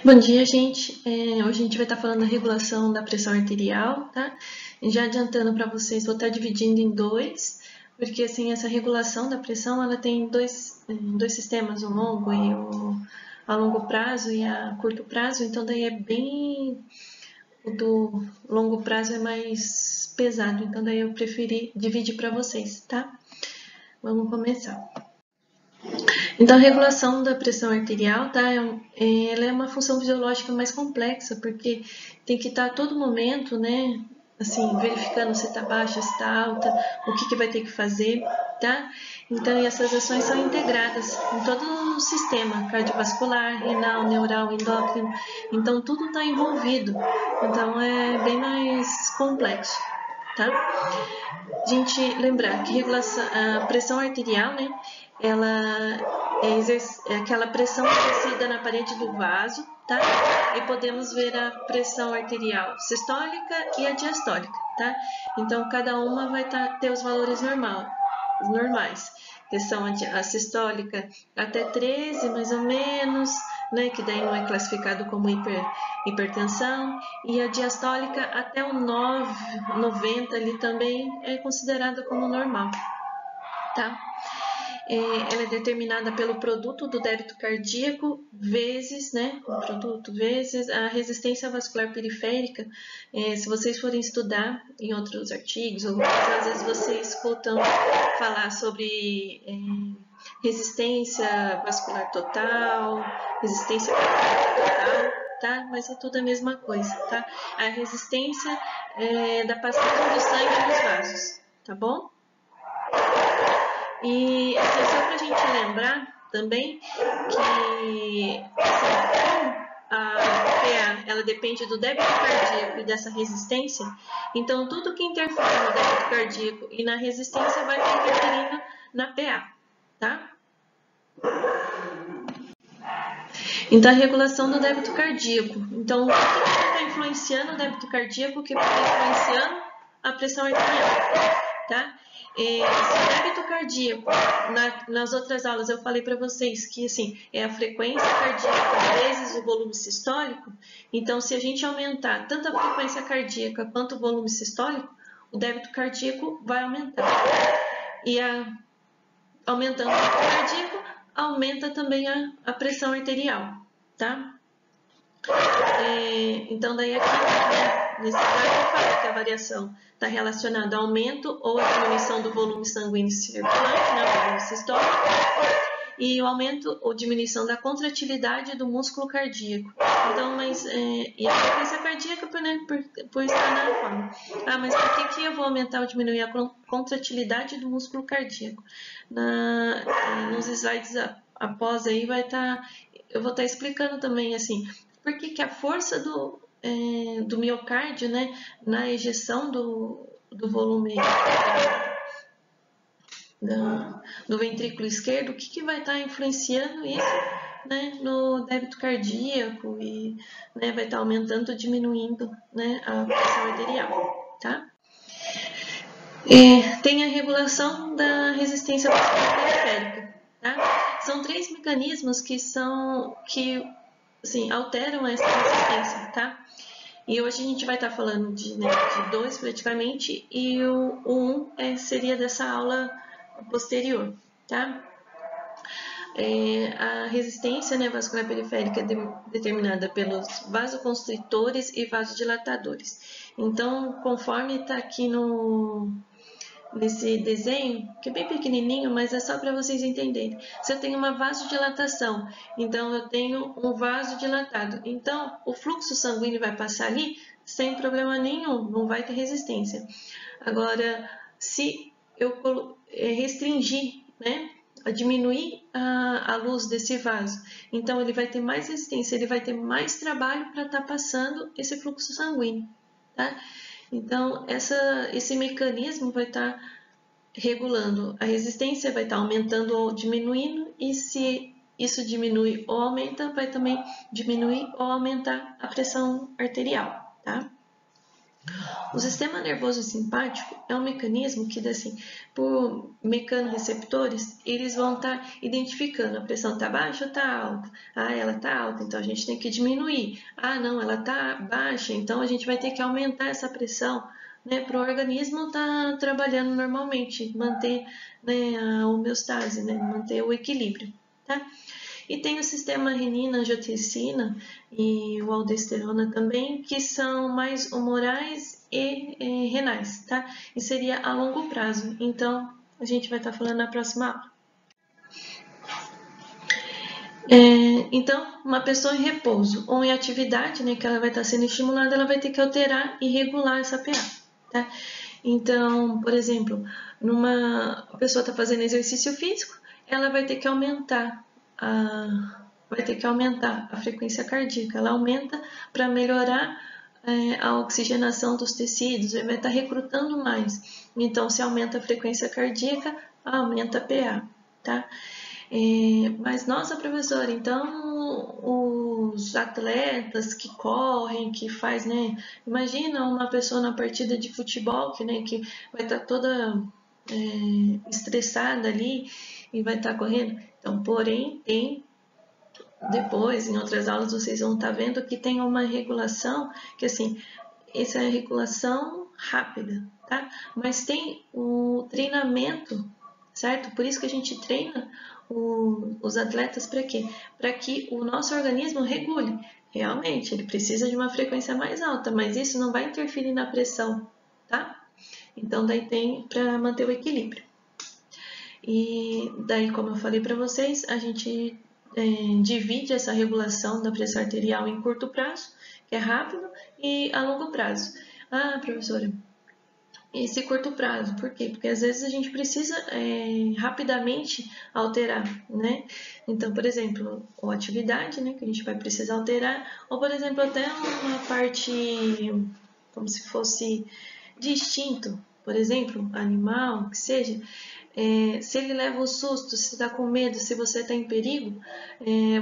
Bom dia, gente. Hoje a gente vai estar falando da regulação da pressão arterial, tá? E já adiantando para vocês, vou estar dividindo em dois, porque assim, essa regulação da pressão, ela tem dois sistemas, o longo e a longo prazo e a curto prazo, então daí o do longo prazo é mais pesado, então daí eu preferi dividir para vocês, tá? Vamos começar. Então, a regulação da pressão arterial, tá? Ela é uma função fisiológica mais complexa, porque tem que estar a todo momento, né? Assim, verificando se está baixa, se está alta, o que vai ter que fazer, tá? Então, essas ações são integradas em todo o sistema cardiovascular, renal, neural, endócrino. Então, tudo está envolvido. Então, é bem mais complexo, tá? A gente lembrar que a pressão arterial, né? Ela é aquela pressão exercida na parede do vaso, tá? E podemos ver a pressão arterial sistólica e a diastólica, tá? Então, cada uma vai ter os valores normais, que são a sistólica até 13, mais ou menos, né? Que daí não é classificado como hipertensão, e a diastólica até o 90 ali também é considerada como normal, tá? Ela é determinada pelo produto do débito cardíaco vezes, né, o produto vezes a resistência vascular periférica. Se vocês forem estudar em outros artigos, ou às vezes vocês escutam falar sobre resistência vascular total, resistência cardíaca total, tá? Mas é tudo a mesma coisa, tá? A resistência da passagem do sangue nos vasos, tá bom? E assim, só para a gente lembrar também que assim, a PA ela depende do débito cardíaco e dessa resistência, então tudo que interfere no débito cardíaco e na resistência vai estar interferindo na PA, tá? Então, a regulação do débito cardíaco. Então, o que está influenciando o débito cardíaco, o que está influenciando a pressão arterial, tá? Se o débito cardíaco, nas outras aulas eu falei para vocês que assim, é a frequência cardíaca vezes o volume sistólico, então se a gente aumentar tanto a frequência cardíaca quanto o volume sistólico, o débito cardíaco vai aumentar. E aumentando o débito cardíaco, aumenta também a pressão arterial, tá? Então, daí aqui, né, nesse gráfico, eu falo que a variação está relacionada ao aumento ou à diminuição do volume sanguíneo circulante, né, o volume sistólico, e o aumento ou diminuição da contratilidade do músculo cardíaco. Então, e a frequência cardíaca, né, por estar na forma. Mas por que eu vou aumentar ou diminuir a contratilidade do músculo cardíaco? Nos slides após aí eu vou estar explicando também assim, por que a força do miocárdio, né, na ejeção do volume do ventrículo esquerdo, o que vai estar influenciando isso, né, no débito cardíaco e, né, vai estar aumentando ou diminuindo, né, a pressão arterial, tá? Tem a regulação da resistência vascular periférica, tá? São 3 mecanismos que assim, alteram essa resistência, tá? E hoje a gente vai estar falando de 2 praticamente, e o 1 seria dessa aula posterior, tá? A resistência, né, vascular periférica é determinada pelos vasoconstritores e vasodilatadores. Então, conforme está aqui nesse desenho, que é bem pequenininho, mas é só para vocês entenderem. Se eu tenho uma vasodilatação, então eu tenho um vaso dilatado. Então, o fluxo sanguíneo vai passar ali sem problema nenhum, não vai ter resistência. Agora, se eu restringir, né, a diminuir a luz desse vaso, então ele vai ter mais resistência, ele vai ter mais trabalho para estar passando esse fluxo sanguíneo, tá? Então, esse mecanismo vai estar regulando a resistência, vai estar aumentando ou diminuindo, e se isso diminui ou aumenta, vai também diminuir ou aumentar a pressão arterial, tá? O sistema nervoso simpático é um mecanismo que, assim, por mecanoreceptores, eles vão estar identificando a pressão está baixa ou está alta. Ah, ela está alta, então a gente tem que diminuir. Ah, não, ela está baixa, então a gente vai ter que aumentar essa pressão, né, para o organismo estar trabalhando normalmente, manter, né, a homeostase, né, manter o equilíbrio, tá? E tem o sistema renina, angiotensina e o aldosterona também, que são mais humorais e renais, tá? E seria a longo prazo. Então, a gente vai estar falando na próxima aula. Então, uma pessoa em repouso ou em atividade, né, que ela vai estar sendo estimulada, ela vai ter que alterar e regular essa PA, tá? Então, por exemplo, a pessoa está fazendo exercício físico, ela vai ter que aumentar a frequência cardíaca. Ela aumenta para melhorar a oxigenação dos tecidos, vai estar recrutando mais. Então, se aumenta a frequência cardíaca, aumenta a PA, tá? Mas, nossa, professora, então os atletas que correm, que faz, né? Imagina uma pessoa na partida de futebol que vai estar toda estressada ali e vai estar correndo. Então, porém, depois, em outras aulas, vocês vão estar vendo que tem uma regulação, que assim, essa é a regulação rápida, tá? Mas tem o treinamento, certo? Por isso que a gente treina os atletas para quê? Para que o nosso organismo regule. Realmente, ele precisa de uma frequência mais alta, mas isso não vai interferir na pressão, tá? Então, daí tem para manter o equilíbrio. E daí, como eu falei para vocês, a gente divide essa regulação da pressão arterial em curto prazo, que é rápido, e a longo prazo. Ah, professora, esse curto prazo, por quê? Porque às vezes a gente precisa rapidamente alterar, né? Então, por exemplo, ou atividade, né, que a gente vai precisar alterar, ou por exemplo, até uma parte como se fosse de instinto, por exemplo, animal, que seja, se ele leva um susto, se está com medo, se você está em perigo,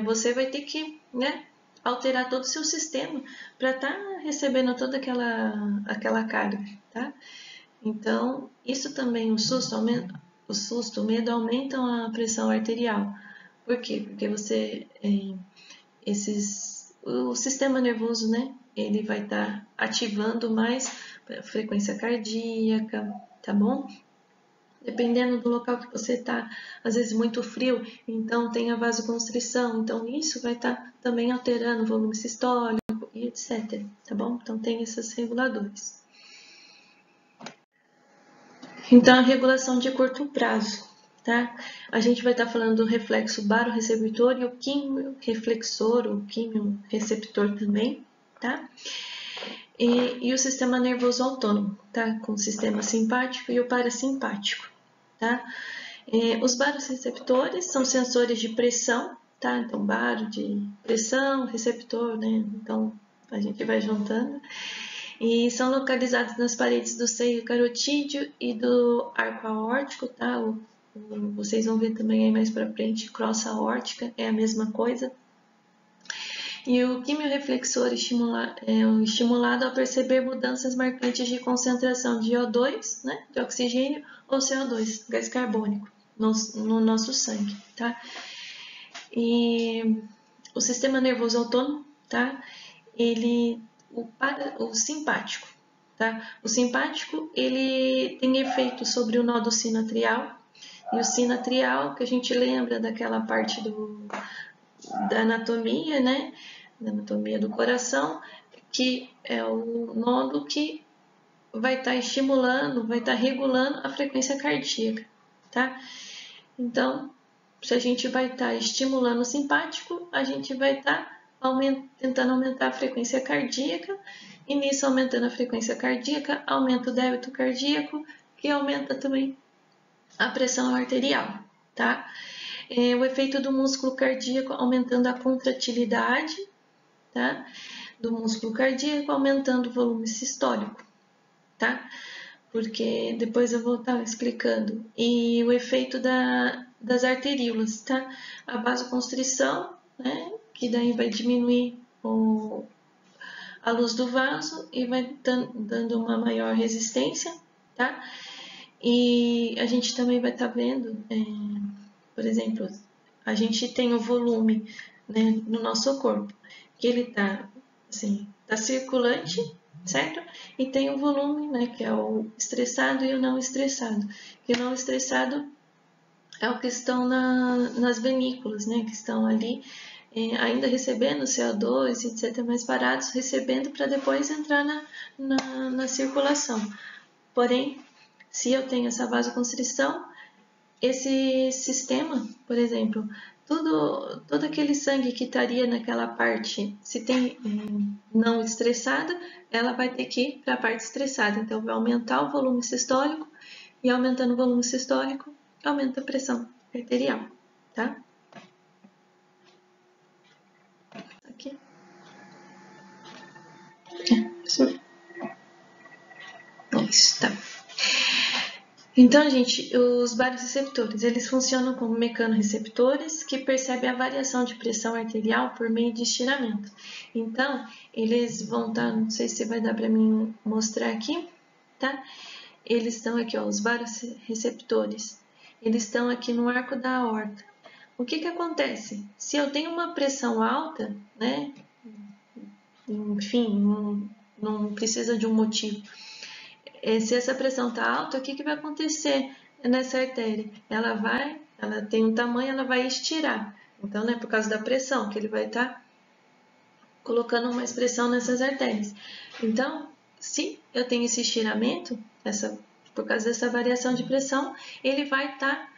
você vai ter que, né, alterar todo o seu sistema para estar recebendo toda aquela carga, tá? Então, isso também, o medo aumentam a pressão arterial. Por quê? Porque o sistema nervoso, né, ele vai estar ativando mais a frequência cardíaca, tá bom? Dependendo do local que você está, às vezes muito frio, então tem a vasoconstrição, então isso vai estar também alterando o volume sistólico e etc, tá bom? Então tem esses reguladores. Então, a regulação de curto prazo, tá? A gente vai estar falando do reflexo barorreceptor e o quimioreflexor, o quimiorreceptor também, tá? E o sistema nervoso autônomo, tá? Com o sistema simpático e o parasimpático, tá? Os barorreceptores são sensores de pressão, tá? Então, baro de pressão, receptor, né? Então, a gente vai juntando. E são localizados nas paredes do seio carotídeo e do arco aórtico, tá? Vocês vão ver também aí mais para frente, crosta aórtica, é a mesma coisa. E o quimioreflexor é estimulado ao perceber mudanças marcantes de concentração de O2, né, de oxigênio, ou CO2, gás carbônico, no nosso sangue, tá? E o sistema nervoso autônomo, tá? O simpático, tá? O simpático, ele tem efeito sobre o nó do sinatrial, e o sinatrial, que a gente lembra daquela parte da anatomia, né? Da anatomia do coração, que é o nódulo que vai estar estimulando, vai estar regulando a frequência cardíaca, tá? Então, se a gente vai estar estimulando o simpático, a gente vai estar tentando aumentar a frequência cardíaca, e nisso, aumentando a frequência cardíaca, aumenta o débito cardíaco, que aumenta também a pressão arterial, tá? O efeito do músculo cardíaco aumentando a contratilidade, tá? Do músculo cardíaco, aumentando o volume sistólico, tá? Porque depois eu vou estar explicando. E o efeito das arteríolas, tá? A vasoconstrição, né? Que daí vai diminuir a luz do vaso e vai dando uma maior resistência, tá? E a gente também vai estar vendo, por exemplo, a gente tem o volume, né, no nosso corpo, que ele tá, assim, tá circulante, certo? E tem o volume, né, que é o estressado e o não estressado. E o não estressado é o que estão nas venículas, né, que estão ali ainda recebendo CO2, etc., mais parados, recebendo para depois entrar na circulação. Porém, se eu tenho essa vasoconstrição, esse sistema, por exemplo, todo aquele sangue que estaria naquela parte, se tem não estressada, ela vai ter que ir para a parte estressada. Então, vai aumentar o volume sistólico e aumentando o volume sistólico, aumenta a pressão arterial, tá? Aqui. Isso, tá. Então, gente, os barorreceptores, eles funcionam como mecanorreceptores que percebem a variação de pressão arterial por meio de estiramento. Então, eles vão estar, não sei se vai dar para mim mostrar aqui, tá? Eles estão aqui, ó, os barorreceptores. Eles estão aqui no arco da aorta. O que acontece? Se eu tenho uma pressão alta, né? Enfim, não precisa de um motivo. Se essa pressão está alta, o que vai acontecer nessa artéria? Ela tem um tamanho, ela vai estirar. Então, né, por causa da pressão, que ele vai estar colocando mais pressão nessas artérias. Então, se eu tenho esse estiramento, por causa dessa variação de pressão, ele vai estar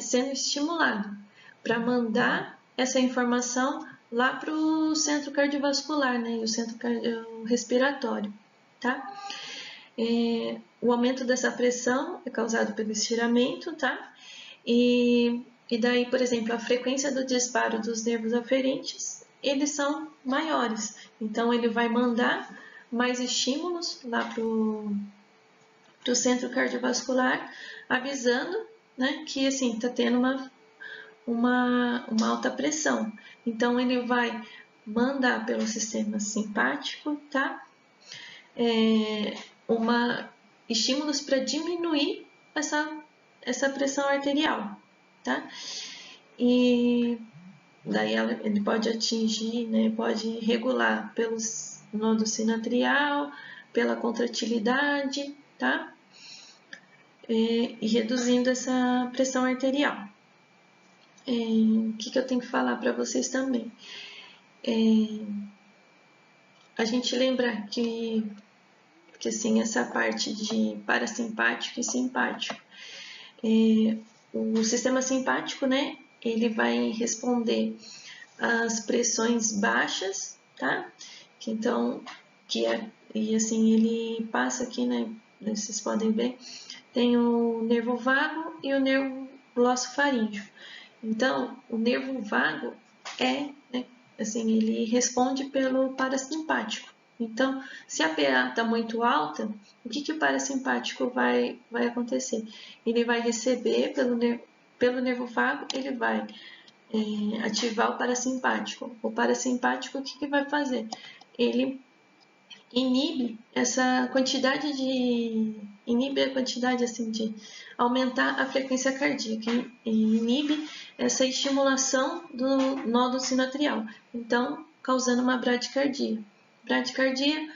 sendo estimulado para mandar essa informação lá para o centro cardiovascular, né, e o centro respiratório, tá? O aumento dessa pressão é causado pelo estiramento, tá? E daí, por exemplo, a frequência do disparo dos nervos aferentes, eles são maiores. Então, ele vai mandar mais estímulos lá para o centro cardiovascular, avisando, né, que assim, está tendo uma alta pressão. Então, ele vai mandar pelo sistema simpático, tá? Estímulos para diminuir essa pressão arterial, tá? E daí ele pode atingir, né, pode regular pelo nodo sinoatrial, pela contratilidade, tá? E reduzindo essa pressão arterial. O que eu tenho que falar para vocês também? A gente lembra que assim, essa parte de parasimpático e simpático. O sistema simpático, né, ele vai responder às pressões baixas, tá? E assim, ele passa aqui, né, vocês podem ver, tem o nervo vago e o nervo glossofaríngeo. Então, o nervo vago né, assim, ele responde pelo parasimpático. Então, se a PA está muito alta, o que o parasimpático vai acontecer? Ele vai receber pelo nervo vago, ele vai ativar o parasimpático. O parasimpático, o que vai fazer? Ele inibe essa quantidade assim de aumentar a frequência cardíaca, inibe essa estimulação do nódulo sinoatrial, então causando uma bradicardia. Bradicardia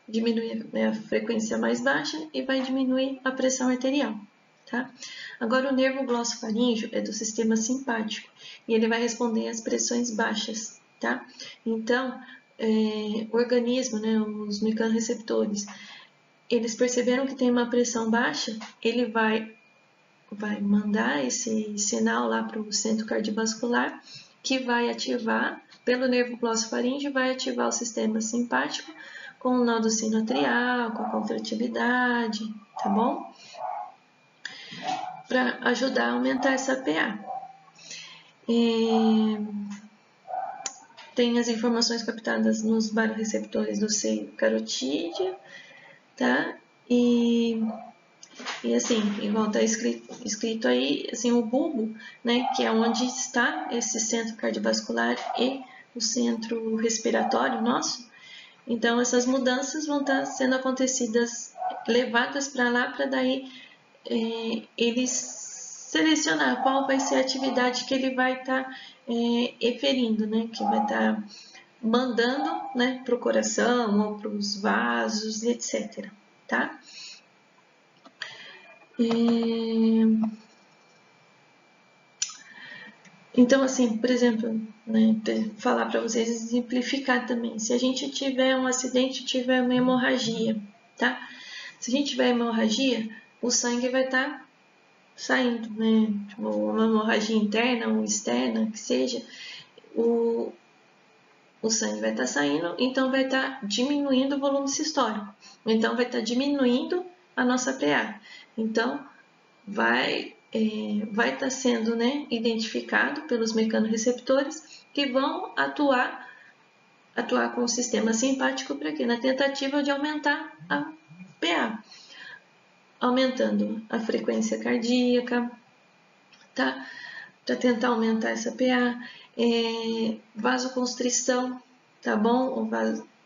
diminui a frequência mais baixa e vai diminuir a pressão arterial, tá? Agora o nervo glossofaríngeo é do sistema simpático e ele vai responder às pressões baixas, tá? Então o organismo, né, os mecanorreceptores, eles perceberam que tem uma pressão baixa, ele vai mandar esse sinal lá para o centro cardiovascular, que vai ativar, pelo nervo glossofaríngeo, vai ativar o sistema simpático com o nódulo sinoatrial, com a contratilidade, tá bom? Para ajudar a aumentar essa PA. Tem as informações captadas nos barorreceptores do seio carotídeo, tá? E assim, igual está escrito aí, assim, o bulbo, né, que é onde está esse centro cardiovascular e o centro respiratório nosso, Então, essas mudanças vão estar sendo acontecidas, levadas para lá, para daí ele selecionar qual vai ser a atividade que ele vai estar eferindo, né? Que vai estar mandando, né, para o coração ou para os vasos, etc. Tá? Então, assim, por exemplo, né, falar para vocês exemplificar também. Se a gente tiver um acidente, tiver uma hemorragia, tá? Se a gente tiver hemorragia, o sangue vai estar saindo, né? Tipo, uma hemorragia interna ou externa, que seja, o sangue vai estar saindo, então vai estar diminuindo o volume sistólico. Então, vai estar diminuindo a nossa PA. Então, vai estar sendo, né, identificado pelos mecanorreceptores que vão atuar com o sistema simpático para quê? Na tentativa de aumentar a PA, aumentando a frequência cardíaca, tá? Para tentar aumentar essa PA, vasoconstrição, tá bom?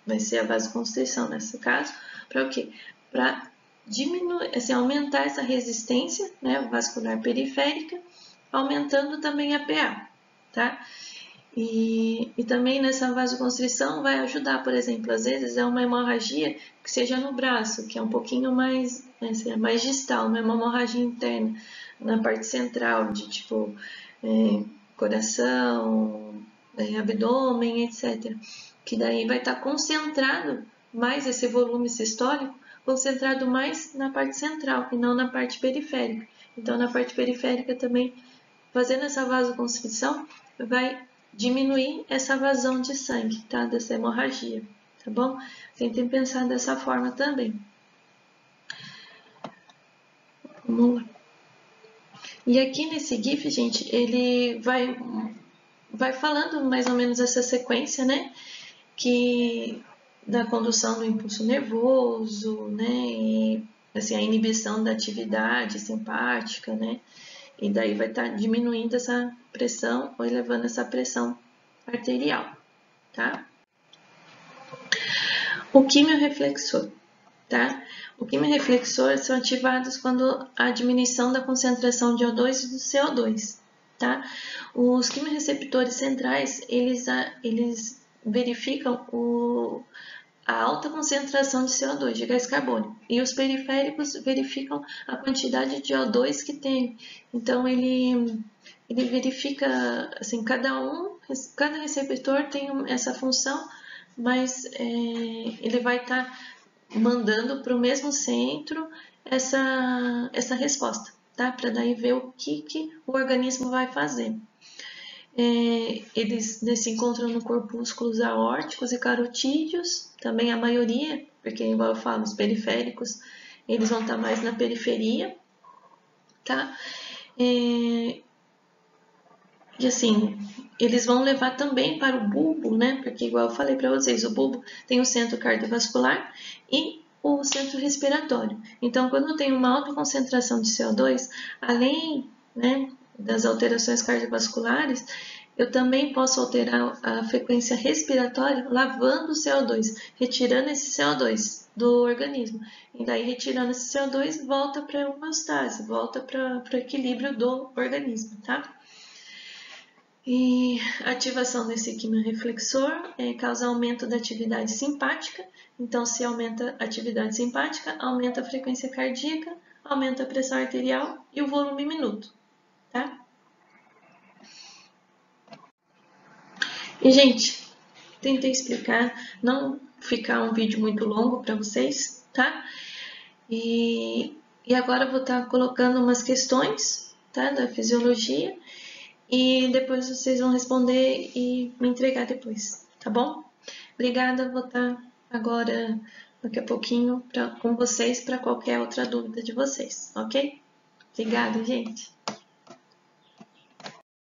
Vai ser a vasoconstrição nesse caso, para o quê? Para diminuir, assim, aumentar essa resistência, né, vascular periférica, aumentando também a PA, tá? E também nessa vasoconstrição vai ajudar, por exemplo, às vezes é uma hemorragia que seja no braço, que é um pouquinho mais, assim, mais distal, não é uma hemorragia interna, na parte central, de tipo coração, abdômen, etc. Que daí vai estar concentrado mais esse volume sistólico, concentrado mais na parte central e não na parte periférica. Então, na parte periférica também, fazendo essa vasoconstrição, vai diminuir essa vazão de sangue, tá? Dessa hemorragia, tá bom? Tentem pensar dessa forma também. Vamos lá. E aqui nesse GIF, gente, ele vai falando mais ou menos essa sequência, né? Que da condução do impulso nervoso, né? E assim, a inibição da atividade simpática, né? E daí vai estar diminuindo essa pressão ou elevando essa pressão arterial, tá? O quimiorreflexor, tá? O quimiorreflexor são ativados quando a diminuição da concentração de O2 e do CO2, tá? Os quimiorreceptores centrais, eles verificam a alta concentração de CO2, de gás carbônico, e os periféricos verificam a quantidade de O2 que tem. Então, ele verifica, assim, cada receptor tem essa função, mas ele vai estar mandando para o mesmo centro essa resposta, tá? Para daí ver o que o organismo vai fazer. Eles se encontram no corpúsculos aórticos e carotídeos, também a maioria, porque igual eu falo, os periféricos, eles vão estar mais na periferia, tá? E assim, eles vão levar também para o bulbo, né? Porque igual eu falei para vocês, o bulbo tem o centro cardiovascular e o centro respiratório. Então, quando tem uma alta concentração de CO2, além, né, das alterações cardiovasculares, eu também posso alterar a frequência respiratória lavando o CO2, retirando esse CO2 do organismo. E daí, retirando esse CO2, volta para a homeostase, volta para o equilíbrio do organismo, tá? E a ativação desse quimiorreflexor causa aumento da atividade simpática. Então, se aumenta a atividade simpática, aumenta a frequência cardíaca, aumenta a pressão arterial e o volume minuto, tá? E, gente, tentei explicar, não ficar um vídeo muito longo para vocês, tá? E agora eu vou estar colocando umas questões, tá, da fisiologia, e depois vocês vão responder e me entregar depois, tá bom? Obrigada, vou estar agora, daqui a pouquinho, com vocês para qualquer outra dúvida de vocês, ok? Obrigada, gente!